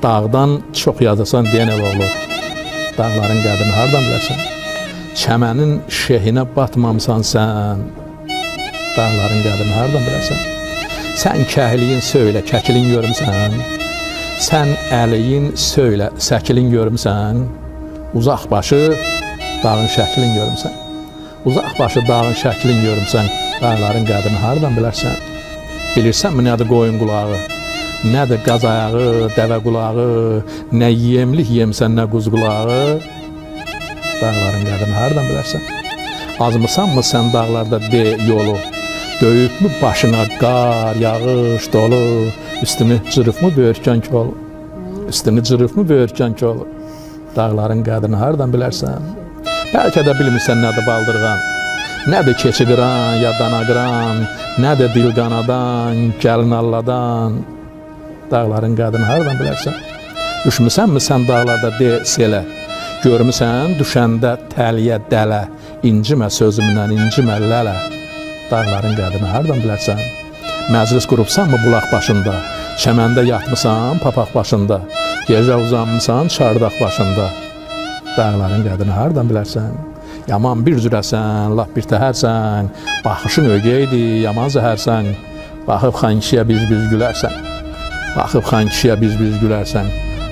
Dağdan çox yazırsan deyən oğlu. Dağların qədrini hardan bilərsən? Çəmənin şehinə batmamısan sən. Dağların qədrini hardan bilərsən? Sən kəhliyin söylə, kəkilin görmüsən. Sən əliyin söylə, səkilin görmüsən. Uzaq başı dağın şəklin görmüsən. Uzaq başı dağın şəklin görmüsən. Dağların qədrini hardan bilərsən? Bilirsənmi nədir qoyun qulağı? Nədir qaz ayağı, dəvə qulağı? Nə yemlik yemsən, nə quz qulağı? Dağların qədrini hardan bilərsən? Azmısanmı sən dağlarda de yolu? Döyübmü başına qar, yağış dolu? Üstünü cırıfmı böyürkən kolu? Üstünü cırıfmı böyürkən kolu? Dağların qədrini hardan bilərsən? Bəlkə də bilmirsən nədir baldırğan? Nədir keçi qıran, ya dana qıran? Nədir dil qanadan, gəlin alladan? Dağların qədrini hardan bilərsən? Düşmüsənmi sən dağlarda de selə? Görmüsən düşəndə təliyə dələ? İncimə sözümdən, incimə lələ. Dağların qədrini hardan bilərsən? Məclis qurubsanmı bulaq başında? Çəməndə yatmısan papaq başında? Gecə uzanmısan çardaq başında? Dağların qədrini hardan bilərsən? Yaman bir cürəsən, lap bir təhərsən. Baxışın ögeydi, yaman zəhərsən. Baxıb xan kişiyə biz gülərsən. Baxıb xan kişiyə biz gülərsən.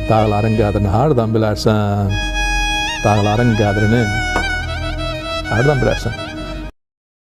Dağların qədrini hardan bilərsən? Dağların qədrini hardan bilərsən?